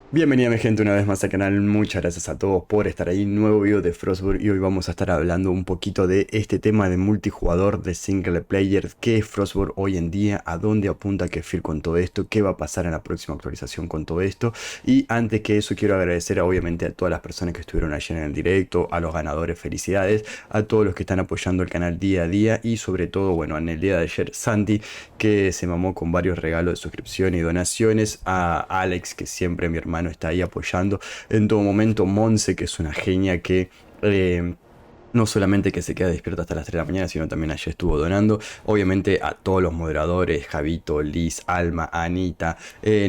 Bienvenida mi gente una vez más al canal, muchas gracias a todos por estar ahí, nuevo video de Frostburg y hoy vamos a estar hablando un poquito de este tema de multijugador, de single player, qué es Frostburg hoy en día, a dónde apunta Kefir con todo esto, qué va a pasar en la próxima actualización con todo esto. Y antes que eso quiero agradecer obviamente a todas las personas que estuvieron ayer en el directo, a los ganadores, felicidades, a todos los que están apoyando el canal día a día y sobre todo, bueno, en el día de ayer Santi, que se mamó con varios regalos de suscripción y donaciones, a Alex, que siempre mi hermano está ahí apoyando en todo momento, Monse, que es una genia que... no solamente que se queda despierta hasta las 3 de la mañana, sino también ayer estuvo donando. Obviamente a todos los moderadores, Javito, Liz, Alma, Anita,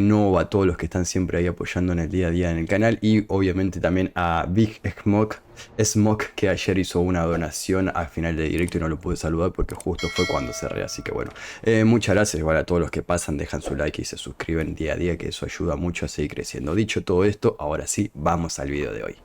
Nova, todos los que están siempre ahí apoyando en el día a día en el canal. Y obviamente también a Big Smoke, que ayer hizo una donación al final de directo y no lo pude saludar porque justo fue cuando cerré. Así que bueno, muchas gracias igual a todos los que pasan, dejan su like y se suscriben día a día, que eso ayuda mucho a seguir creciendo. Dicho todo esto, ahora sí, vamos al video de hoy.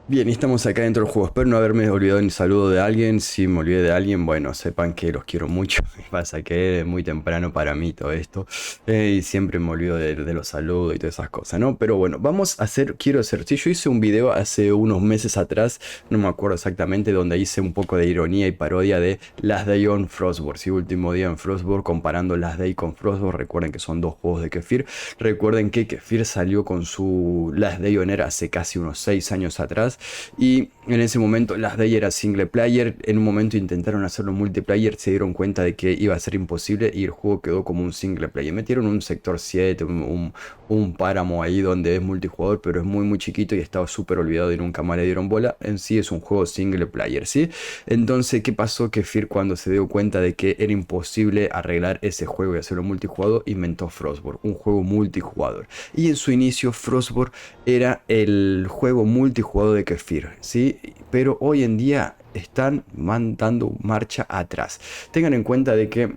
Bien, y estamos acá dentro del juego. Espero no haberme olvidado ni saludo de alguien. Si me olvidé de alguien, bueno, sepan que los quiero mucho. Pasa que es muy temprano para mí todo esto. Y siempre me olvido de los saludos y todas esas cosas, ¿no? Pero bueno, vamos a hacer, quiero hacer. Sí, yo hice un video hace unos meses atrás, no me acuerdo exactamente, donde hice un poco de ironía y parodia de Last Day on Frostburg. Sí, último día en Frostburg, comparando Last Day con Frostburg. Recuerden que son dos juegos de Kefir. Recuerden que Kefir salió con su Last Day on Air hace casi unos 6 años atrás. Y en ese momento Last Day era single player. En un momento intentaron hacerlo multiplayer, se dieron cuenta de que iba a ser imposible y el juego quedó como un single player. Metieron un sector 7, un páramo ahí donde es multijugador, pero es muy chiquito y estaba súper olvidado y nunca más le dieron bola. En sí es un juego single player, ¿sí? Entonces, ¿qué pasó? Que Fear, cuando se dio cuenta de que era imposible arreglar ese juego y hacerlo multijugador, inventó Frostborn, un juego multijugador. Y en su inicio Frostborn era el juego multijugador de Kefir, ¿sí? Pero hoy en día están mandando marcha atrás. Tengan en cuenta de que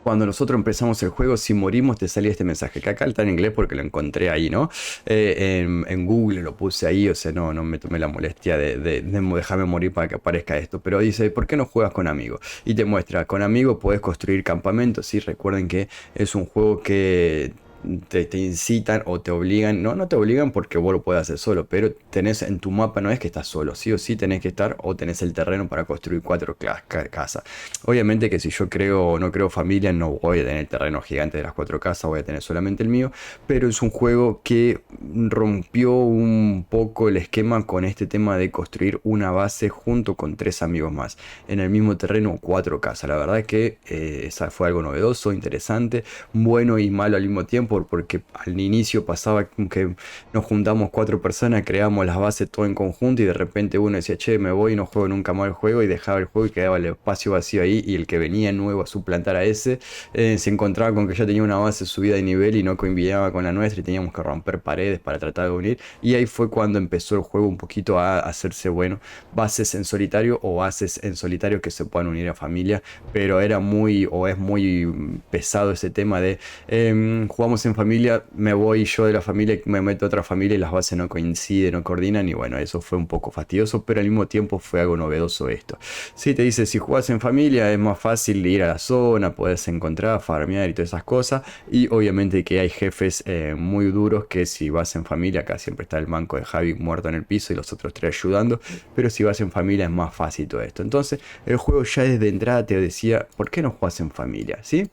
cuando nosotros empezamos el juego, si morimos te salía este mensaje, que acá está en inglés porque lo encontré ahí, ¿no? En Google lo puse ahí, o sea, no me tomé la molestia de dejarme morir para que aparezca esto, pero dice, ¿por qué no juegas con amigos? Y te muestra, con amigos puedes construir campamentos, ¿sí? Recuerden que es un juego que te incitan o te obligan, no te obligan porque vos lo puedes hacer solo, pero tenés en tu mapa, no es que estás solo, sí o sí tenés que estar o tenés el terreno para construir 4 casas. Obviamente que si yo creo o no creo familia, no voy a tener el terreno gigante de las 4 casas, voy a tener solamente el mío, pero es un juego que rompió un poco el esquema con este tema de construir una base junto con 3 amigos más en el mismo terreno, 4 casas. La verdad que esa fue algo novedoso, interesante, bueno y malo al mismo tiempo, porque al inicio pasaba que nos juntamos 4 personas, creamos las bases todo en conjunto y de repente uno decía, che, me voy y no juego nunca más el juego, y dejaba el juego y quedaba el espacio vacío ahí, y el que venía nuevo a suplantar a ese se encontraba con que ya tenía una base subida de nivel y no combinaba con la nuestra y teníamos que romper paredes para tratar de unir, y ahí fue cuando empezó el juego un poquito a hacerse bueno, bases en solitario o bases en solitario que se puedan unir a familia, pero era muy o es muy pesado ese tema de jugamos en familia, me voy yo de la familia y me meto a otra familia y las bases no coinciden, no coordinan, y bueno, eso fue un poco fastidioso, pero al mismo tiempo fue algo novedoso esto. Si te dice, si juegas en familia es más fácil ir a la zona, puedes encontrar, farmear y todas esas cosas, y obviamente que hay jefes muy duros que si vas en familia, acá siempre está el manco de Javi muerto en el piso y los otros 3 ayudando, pero si vas en familia es más fácil todo esto. Entonces el juego ya desde entrada te decía, ¿por qué no juegas en familia? ¿Sí?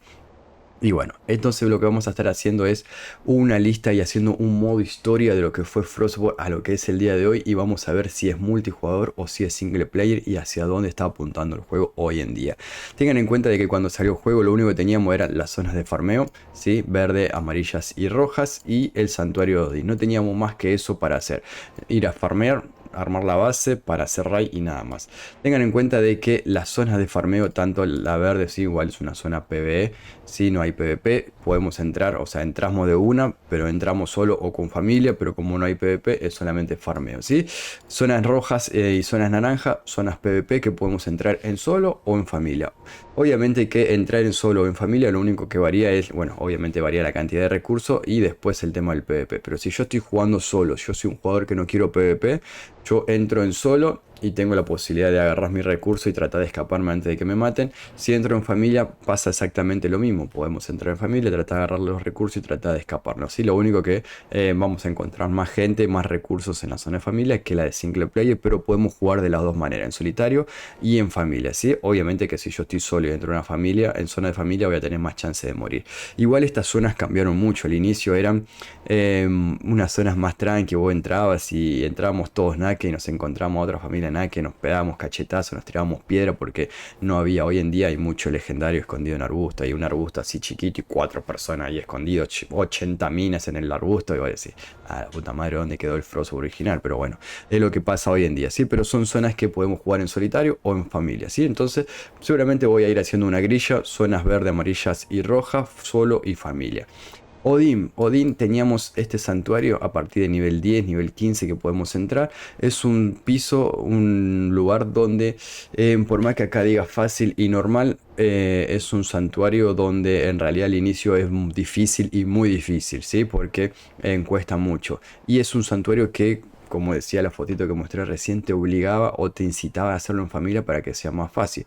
Y bueno, entonces lo que vamos a estar haciendo es una lista y haciendo un modo historia de lo que fue Frostborn a lo que es el día de hoy, y vamos a ver si es multijugador o si es single player y hacia dónde está apuntando el juego hoy en día. Tengan en cuenta de que cuando salió el juego lo único que teníamos eran las zonas de farmeo, ¿sí? Verde, amarillas y rojas, y el santuario de Odin. No teníamos más que eso para hacer, ir a farmear, armar la base para hacer raid y nada más. Tengan en cuenta de que las zonas de farmeo, tanto la verde, sí, igual es una zona PvE, si no hay PvP, podemos entrar, o sea, entramos de una, pero entramos solo o con familia, pero como no hay PvP, es solamente farmeo, ¿sí? Zonas rojas y zonas naranja, zonas PvP que podemos entrar en solo o en familia. Obviamente que entrar en solo o en familia lo único que varía es, bueno, obviamente varía la cantidad de recursos y después el tema del PvP, pero si yo estoy jugando solo, yo soy un jugador que no quiero PvP, yo entro en solo y tengo la posibilidad de agarrar mi recurso y tratar de escaparme antes de que me maten. Si entro en familia pasa exactamente lo mismo. Podemos entrar en familia, tratar de agarrar los recursos y tratar de escaparnos. ¿Sí? Lo único que vamos a encontrar más gente, más recursos en la zona de familia que la de single player, pero podemos jugar de las dos maneras, en solitario y en familia. ¿Sí? Obviamente que si yo estoy solo y dentro de una familia, en zona de familia voy a tener más chance de morir. Igual estas zonas cambiaron mucho. Al inicio eran unas zonas más tranqui, vos entrabas y entrábamos todos naque y nos encontramos a otra familia naque, nos pegábamos cachetazos, nos tirábamos piedra porque no había. Hoy en día hay mucho legendario escondido en arbusto, hay un arbusto así chiquito y 4 personas ahí escondidos, 80 minas en el arbusto y voy a decir, ah, la puta madre, ¿dónde quedó el Frostburg original? Pero bueno, es lo que pasa hoy en día, ¿sí? Pero son zonas que podemos jugar en solitario o en familia, ¿sí? Entonces seguramente voy a ir haciendo una grilla, zonas verde, amarillas y rojas, solo y familia. Odín, teníamos este santuario a partir de nivel 10, nivel 15 que podemos entrar. Es un piso, un lugar donde, por más que acá diga fácil y normal, es un santuario donde en realidad el inicio es difícil y muy difícil, ¿sí? Porque cuesta mucho. Y es un santuario que, como decía la fotito que mostré recién, te obligaba o te incitaba a hacerlo en familia para que sea más fácil.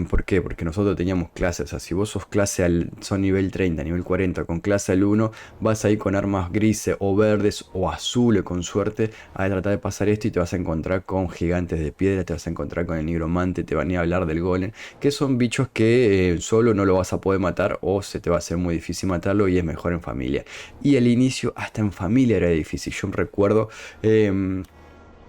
¿Por qué? Porque nosotros teníamos clases, o sea, si vos sos clase son nivel 30, nivel 40, con clase al 1, vas a ir con armas grises o verdes o azules con suerte a tratar de pasar esto y te vas a encontrar con gigantes de piedra, te vas a encontrar con el nigromante, te van a hablar del golem, que son bichos que solo no lo vas a poder matar o se te va a hacer muy difícil matarlo y es mejor en familia. Y el inicio hasta en familia era difícil, yo me recuerdo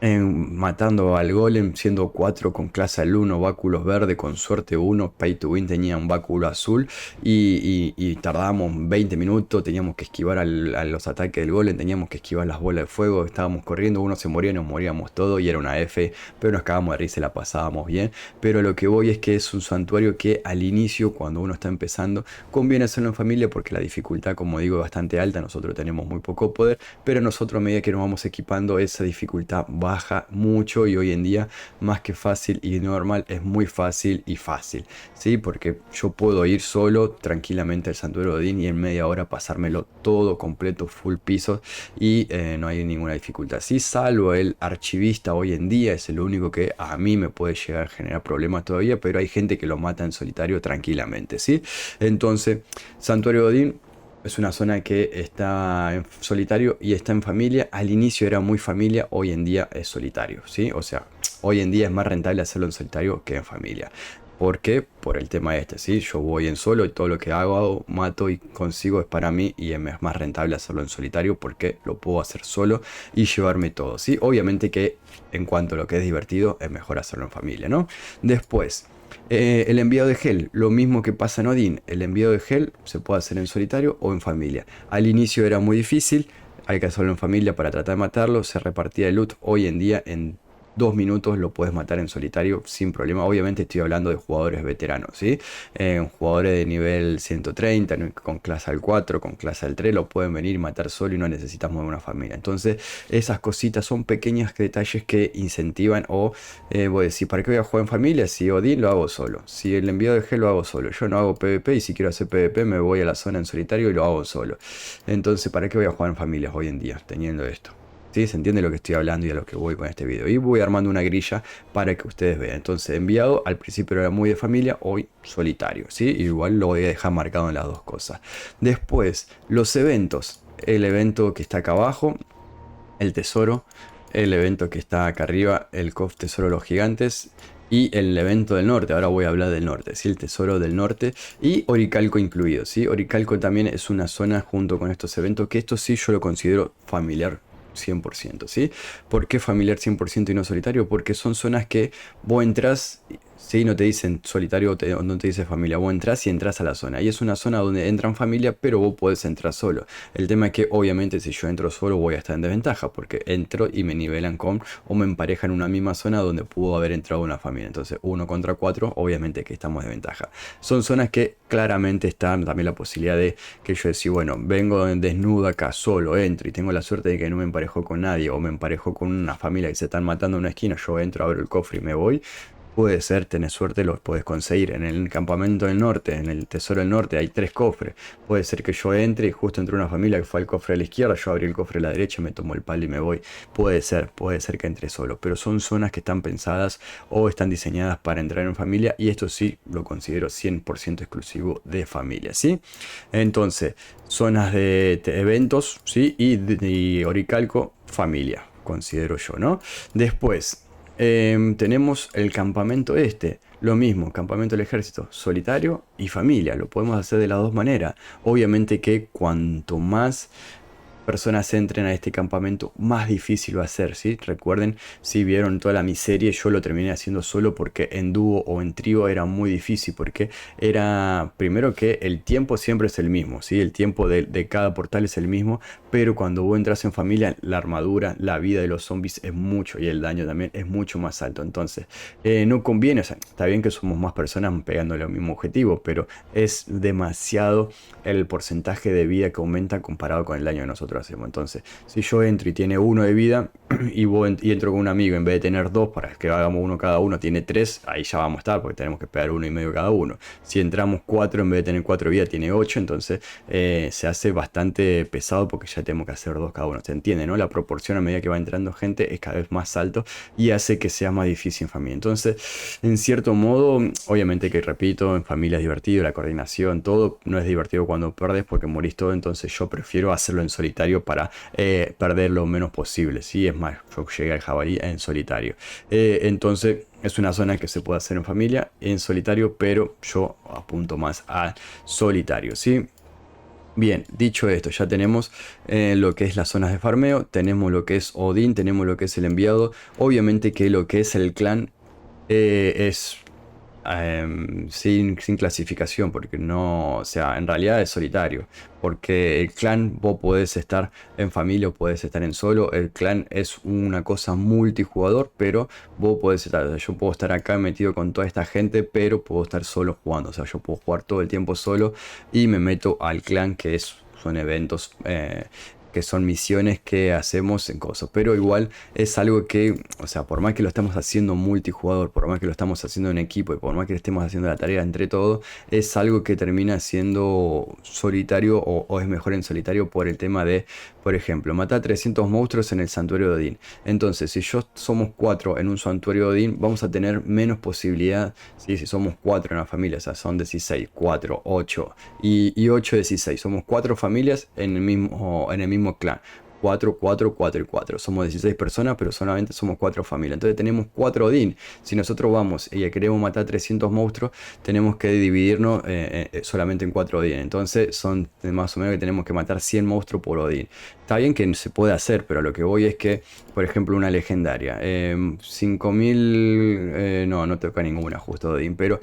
matando al golem siendo 4 con clase al 1, báculos verde con suerte 1, pay to win tenía un báculo azul y tardábamos 20 minutos, teníamos que esquivar a los ataques del golem, teníamos que esquivar las bolas de fuego, estábamos corriendo, uno se moría, nos moríamos todos y era una F, pero nos cagábamos de risa y la pasábamos bien. Pero lo que voy es que es un santuario que al inicio, cuando uno está empezando, conviene hacerlo en familia porque la dificultad, como digo, es bastante alta, nosotros tenemos muy poco poder, pero nosotros a medida que nos vamos equipando esa dificultad baja mucho y hoy en día más que fácil y normal es muy fácil y fácil, ¿sí? Porque yo puedo ir solo tranquilamente al santuario de Odín y en media hora pasármelo todo completo, full pisos y no hay ninguna dificultad, ¿sí? Salvo el archivista hoy en día, es lo único que a mí me puede llegar a generar problemas todavía, pero hay gente que lo mata en solitario tranquilamente, ¿sí? Entonces, santuario de Odín es una zona que está en solitario y está en familia. Al inicio era muy familia, hoy en día es solitario, ¿sí? O sea, hoy en día es más rentable hacerlo en solitario que en familia. ¿Por qué? Por el tema este, ¿sí? Yo voy en solo y todo lo que hago, mato y consigo es para mí y es más rentable hacerlo en solitario porque lo puedo hacer solo y llevarme todo, ¿sí? Obviamente que en cuanto a lo que es divertido, es mejor hacerlo en familia, ¿no? Después, el enviado de gel, lo mismo que pasa en Odín, el enviado de gel se puede hacer en solitario o en familia. Al inicio era muy difícil, hay que hacerlo en familia para tratar de matarlo, se repartía el loot, hoy en día en 2 minutos lo puedes matar en solitario sin problema. Obviamente estoy hablando de jugadores veteranos, ¿sí? Jugadores de nivel 130, con clase al 4, con clase al 3, lo pueden venir y matar solo y no necesitas mover una familia. Entonces, esas cositas son pequeños detalles que incentivan o voy a decir, ¿para qué voy a jugar en familia? Si Odín lo hago solo, si el enviado de G lo hago solo, yo no hago PvP y si quiero hacer PvP me voy a la zona en solitario y lo hago solo. Entonces, ¿para qué voy a jugar en familias hoy en día teniendo esto? ¿Sí? Se entiende lo que estoy hablando y a lo que voy con este video. Y voy armando una grilla para que ustedes vean. Entonces, enviado, al principio era muy de familia, hoy solitario, ¿sí? Igual lo voy a dejar marcado en las dos cosas. Después, los eventos. El evento que está acá abajo, el tesoro. El evento que está acá arriba, el tesoro de los gigantes. Y el evento del norte, ahora voy a hablar del norte, ¿sí? El tesoro del norte y Oricalco incluido, ¿sí? Oricalco también es una zona junto con estos eventos, que esto sí yo lo considero familiar 100%, ¿sí? ¿Por qué familiar 100% y no solitario? Porque son zonas que vos entras, ¿sí? No te dicen solitario o no te dice familia, vos entras y entras a la zona. Y es una zona donde entran familia, pero vos podés entrar solo. El tema es que obviamente si yo entro solo voy a estar en desventaja, porque entro y me nivelan con o me emparejan en una misma zona donde pudo haber entrado una familia. Entonces 1 contra 4, obviamente que estamos de ventaja. Son zonas que claramente están también la posibilidad de que yo decir, bueno, vengo desnudo acá, solo entro y tengo la suerte de que no me emparejó con nadie o me emparejó con una familia que se están matando en una esquina, yo entro, abro el cofre y me voy. Puede ser, tenés suerte, los puedes conseguir. En el campamento del norte, en el tesoro del norte, hay 3 cofres. Puede ser que yo entre y justo entre una familia que fue al cofre de la izquierda, yo abrí el cofre de la derecha, me tomo el palo y me voy. Puede ser que entre solo. Pero son zonas que están pensadas o están diseñadas para entrar en familia. Y esto sí lo considero 100% exclusivo de familia, ¿sí? Entonces, zonas de eventos, ¿sí? Y Oricalco, familia, considero yo, ¿no? Después. Tenemos el campamento este, lo mismo, campamento del ejército, solitario y familia, lo podemos hacer de las dos maneras. Obviamente que cuanto más personas entren a este campamento, más difícil va a ser, ¿sí? Recuerden, si vieron toda la miseria, yo lo terminé haciendo solo porque en dúo o en trío era muy difícil, porque era, primero que el tiempo siempre es el mismo, ¿sí? El tiempo de cada portal es el mismo, pero cuando vos entras en familia, la armadura, la vida de los zombies es mucho y el daño también es mucho más alto. Entonces, no conviene, o sea, está bien que somos más personas pegándole al mismo objetivo, pero es demasiado el porcentaje de vida que aumenta comparado con el daño que nosotros hacemos. Entonces, si yo entro y tiene 1 de vida y entro con un amigo, en vez de tener 2 para que hagamos uno cada uno, tiene 3, ahí ya vamos a estar porque tenemos que pegar 1,5 cada uno. Si entramos 4, en vez de tener 4 de vida, tiene 8, entonces se hace bastante pesado porque ya tenemos que hacer 2 cada uno. ¿Se entiende, no? La proporción a medida que va entrando gente es cada vez más alto y hace que sea más difícil en familia. Entonces, en cierto modo, obviamente que repito, en familia es divertido, la coordinación, todo. No es divertido cuando perdes porque morís todo, entonces yo prefiero hacerlo en solitario para perder lo menos posible, ¿sí? Es más, yo llegué al jabalí en solitario. Entonces es una zona que se puede hacer en familia, en solitario, pero yo apunto más a solitario, ¿sí? Bien, dicho esto, ya tenemos lo que es las zonas de farmeo, tenemos lo que es Odín, tenemos lo que es el enviado. Obviamente que lo que es el clan es sin clasificación, porque no, o sea, en realidad es solitario, porque el clan vos podés estar en familia o podés estar en solo, el clan es una cosa multijugador, pero vos podés estar, o sea, yo puedo estar acá metido con toda esta gente, pero puedo estar solo jugando, o sea, yo puedo jugar todo el tiempo solo y me meto al clan que es, son eventos. Que son misiones que hacemos en cosas, pero igual es algo que, o sea, por más que lo estamos haciendo multijugador, por más que lo estamos haciendo en equipo y por más que estemos haciendo la tarea entre todos, es algo que termina siendo solitario o es mejor en solitario por el tema de, por ejemplo, matar 300 monstruos en el santuario de Odín. Entonces, si yo somos 4 en un santuario de Odín, vamos a tener menos posibilidad, ¿sí? Si somos 4 en una familia, o sea, son 16, 4, 8 y 8, 16. Somos 4 familias en el mismo clan. 4, 4, 4 y 4. Somos 16 personas, pero solamente somos 4 familias. Entonces tenemos 4 Odín. Si nosotros vamos y queremos matar 300 monstruos, tenemos que dividirnos solamente en 4 Odín. Entonces son más o menos que tenemos que matar 100 monstruos por Odín. Está bien que se puede hacer, pero lo que voy es que, por ejemplo, una legendaria. 5000... no toca ninguna justo Odín. Pero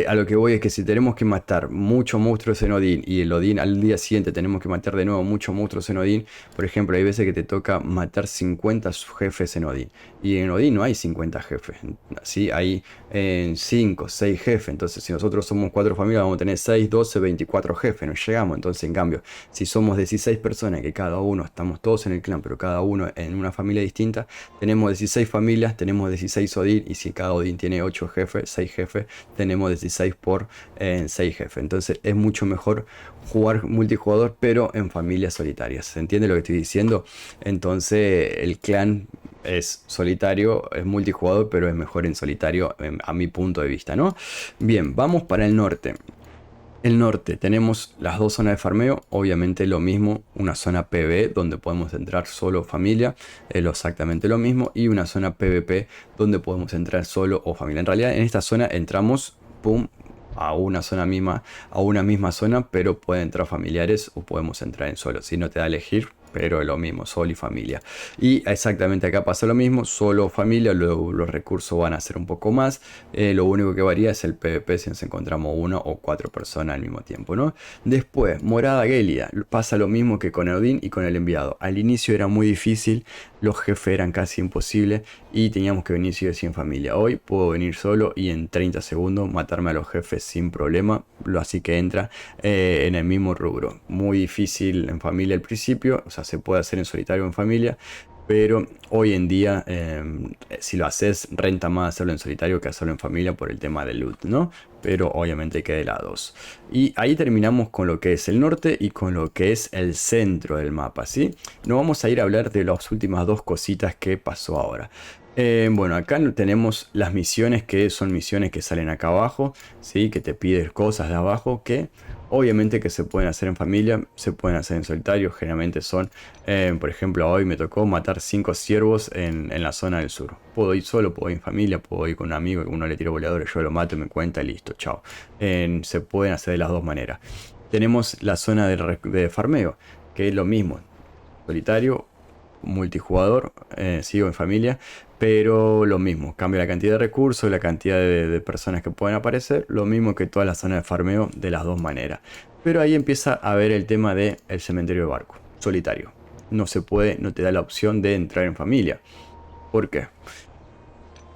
a lo que voy es que si tenemos que matar muchos monstruos en Odín y el Odín al día siguiente tenemos que matar de nuevo muchos monstruos en Odín, por ejemplo, hay veces que te toca matar 50 jefes en Odín. Y en Odín no hay 50 jefes. ¿Sí? Hay 5, 6 jefes. Entonces, si nosotros somos 4 familias, vamos a tener 6, 12, 24 jefes. No llegamos. Entonces, en cambio, si somos 16 personas, que cada uno, estamos todos en el clan, pero cada uno en una familia distinta, tenemos 16 familias, tenemos 16 Odín. Y si cada Odín tiene 8 jefes, 6 jefes, tenemos 16 por 6 jefes. Entonces, es mucho mejor jugar multijugador, pero en familias solitarias. ¿Se entiende lo que estoy diciendo? Entonces, el clan es solitario, es multijugador, pero es mejor en solitario a mi punto de vista, ¿no? Bien, vamos para el norte. El norte tenemos las dos zonas de farmeo, obviamente lo mismo, una zona PvE donde podemos entrar solo familia, es exactamente lo mismo, y una zona PvP donde podemos entrar solo o familia. En realidad en esta zona entramos, pum, a una misma zona, pero pueden entrar familiares o podemos entrar en solo, si no te da a elegir. Pero es lo mismo, solo y familia. Y exactamente acá pasa lo mismo, solo familia, luego los recursos van a ser un poco más. Lo único que varía es el PvP si nos encontramos 1 o 4 personas al mismo tiempo, ¿no? Después, morada Gélida, pasa lo mismo que con Odín y con el enviado. Al inicio era muy difícil, los jefes eran casi imposibles y teníamos que venir sí o sí en familia. Hoy puedo venir solo y en 30 segundos matarme a los jefes sin problema, así que entra en el mismo rubro. Muy difícil en familia al principio, o sea, se puede hacer en solitario o en familia, Pero hoy en día, si lo haces, renta más hacerlo en solitario que hacerlo en familia por el tema del loot, ¿no? Pero obviamente hay que de lados. Y ahí terminamos con lo que es el norte y con lo que es el centro del mapa, ¿sí? No vamos a ir a hablar de las últimas dos cositas que pasó ahora. Bueno, acá tenemos las misiones que son misiones que salen acá abajo, ¿sí? Que te piden cosas de abajo que obviamente que se pueden hacer en familia, se pueden hacer en solitario, generalmente son, por ejemplo, hoy me tocó matar 5 ciervos en la zona del sur. Puedo ir solo, puedo ir en familia, puedo ir con un amigo, uno le tiro voladores, yo lo mato, me cuenta y listo, chao. Se pueden hacer de las dos maneras. Tenemos la zona de farmeo, que es lo mismo, solitario, multijugador, sigo en familia, pero lo mismo, cambia la cantidad de recursos, la cantidad de personas que pueden aparecer, lo mismo que toda la zona de farmeo de las dos maneras. Pero ahí empieza a ver el tema del cementerio de barco, solitario. No se puede, no te da la opción de entrar en familia. ¿Por qué?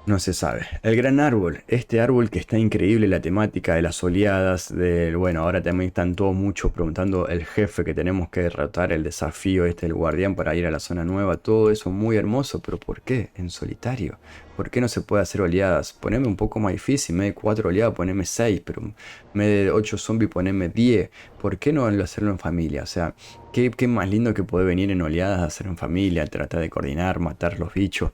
No se sabe. El gran árbol, este árbol que está increíble, la temática de las oleadas, del, bueno, ahora también están todos muchos preguntando el jefe que tenemos que derrotar, el desafío este, el guardián para ir a la zona nueva, todo eso muy hermoso, pero ¿por qué? En solitario. ¿Por qué no se puede hacer oleadas? Poneme un poco más difícil, me de 4 oleadas, poneme 6, pero me de 8 zombies, poneme 10. ¿Por qué no hacerlo en familia? O sea, ¿qué más lindo que poder venir en oleadas a hacer en familia, tratar de coordinar, matar los bichos?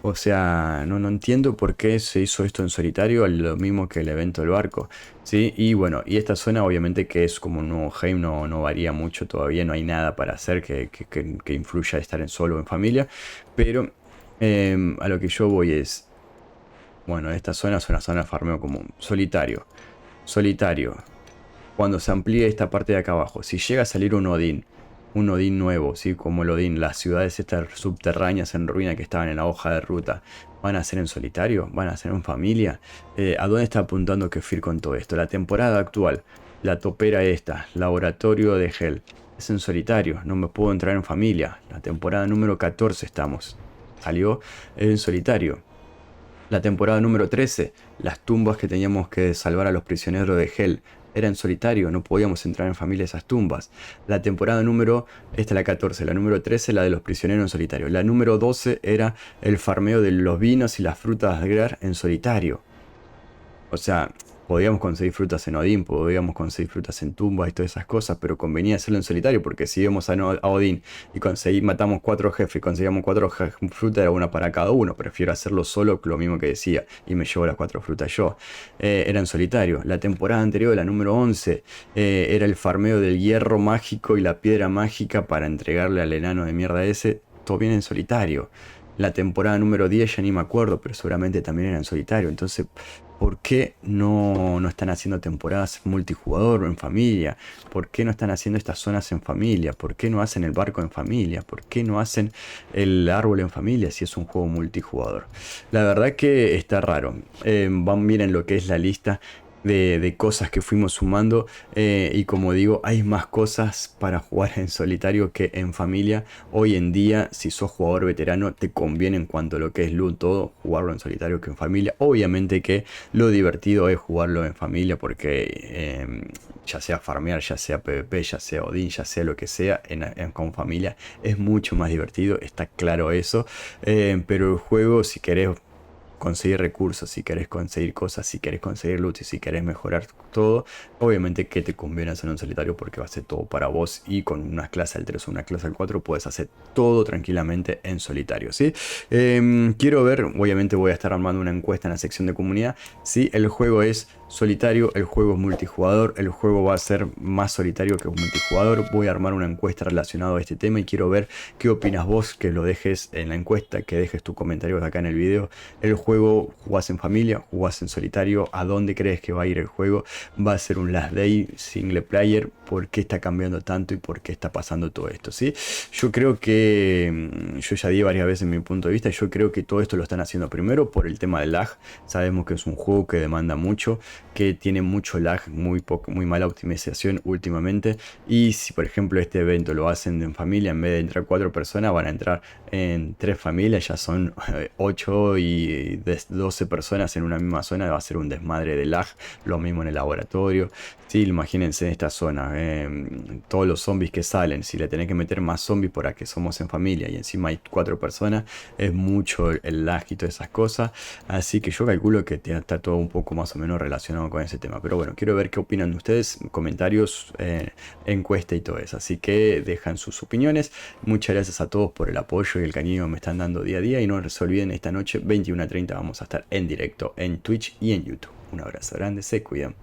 O sea, no entiendo por qué se hizo esto en solitario, lo mismo que el evento del barco, ¿sí? Y bueno, y esta zona obviamente que es como un nuevo game, no varía mucho todavía, no hay nada para hacer que influya estar en solo o en familia, pero a lo que yo voy es, bueno, esta zona es una zona de farmeo común, solitario, solitario. Cuando se amplíe esta parte de acá abajo, si llega a salir un Odín nuevo, ¿sí? Como el Odín, las ciudades estas subterráneas en ruina que estaban en la hoja de ruta, ¿van a ser en solitario? ¿Van a ser en familia? ¿A dónde está apuntando Kefir con todo esto? La temporada actual, la topera esta, laboratorio de Hell, es en solitario, no me puedo entrar en familia. La temporada número 14 estamos, salió en solitario. La temporada número 13, las tumbas que teníamos que salvar a los prisioneros de Hell. Era en solitario, no podíamos entrar en familia a esas tumbas. La temporada número, esta es la 14, la número 13, la de los prisioneros en solitario. La número 12 era el farmeo de los vinos y las frutas de Grar en solitario. O sea, podíamos conseguir frutas en Odín, podíamos conseguir frutas en tumbas y todas esas cosas, pero convenía hacerlo en solitario porque si íbamos a Odín y matamos 4 jefes y conseguíamos 4 frutas, era una para cada uno. Prefiero hacerlo solo, lo mismo que decía, y me llevo las 4 frutas yo. Era en solitario. La temporada anterior, la número 11, era el farmeo del hierro mágico y la piedra mágica para entregarle al enano de mierda ese. Todo bien en solitario. La temporada número 10 ya ni me acuerdo, pero seguramente también era en solitario. Entonces, ¿por qué no están haciendo temporadas multijugador o en familia? ¿Por qué no están haciendo estas zonas en familia? ¿Por qué no hacen el barco en familia? ¿Por qué no hacen el árbol en familia si es un juego multijugador? La verdad que está raro. Miren lo que es la lista de cosas que fuimos sumando, y como digo, hay más cosas para jugar en solitario que en familia. Hoy en día, si sos jugador veterano, te conviene en cuanto a lo que es loot, todo, jugarlo en solitario que en familia. Obviamente que lo divertido es jugarlo en familia porque ya sea farmear, ya sea PvP, ya sea Odín, ya sea lo que sea, con familia es mucho más divertido, está claro eso. Pero el juego, si querés conseguir recursos, si querés conseguir cosas, si querés conseguir loot y si querés mejorar todo, obviamente que te conviene hacerlo en solitario porque va a ser todo para vos, y con una clase al 3 o una clase al 4 puedes hacer todo tranquilamente en solitario, ¿sí? Quiero ver, obviamente voy a estar armando una encuesta en la sección de comunidad, si el juego es solitario, el juego es multijugador, el juego va a ser más solitario que multijugador. Voy a armar una encuesta relacionada a este tema y quiero ver qué opinas vos, que lo dejes en la encuesta, que dejes tus comentarios acá en el video. El juego, ¿jugás en familia? ¿Jugás en solitario? ¿A dónde crees que va a ir el juego? ¿Va a ser un last day single player? ¿Por qué está cambiando tanto y por qué está pasando todo esto? ¿Sí? Yo creo que, yo ya di varias veces mi punto de vista, yo creo que todo esto lo están haciendo primero por el tema del lag. Sabemos que es un juego que demanda mucho, que tiene mucho lag, muy mala optimización últimamente, y si por ejemplo este evento lo hacen en familia, en vez de entrar 4 personas van a entrar en 3 familias, ya son 8 y 12 personas en una misma zona, va a ser un desmadre de lag. Lo mismo en el laboratorio, Sí, imagínense esta zona, todos los zombies que salen, si le tenés que meter más zombies por que somos en familia y encima hay 4 personas, es mucho el lag y todas esas cosas, así que yo calculo que está todo un poco más o menos relacionado con ese tema, pero bueno, quiero ver qué opinan ustedes, comentarios, encuesta y todo eso, así que dejan sus opiniones, muchas gracias a todos por el apoyo y el cariño que me están dando día a día y no se olviden, esta noche 21:30 vamos a estar en directo en Twitch y en YouTube. Un abrazo grande, se cuidan.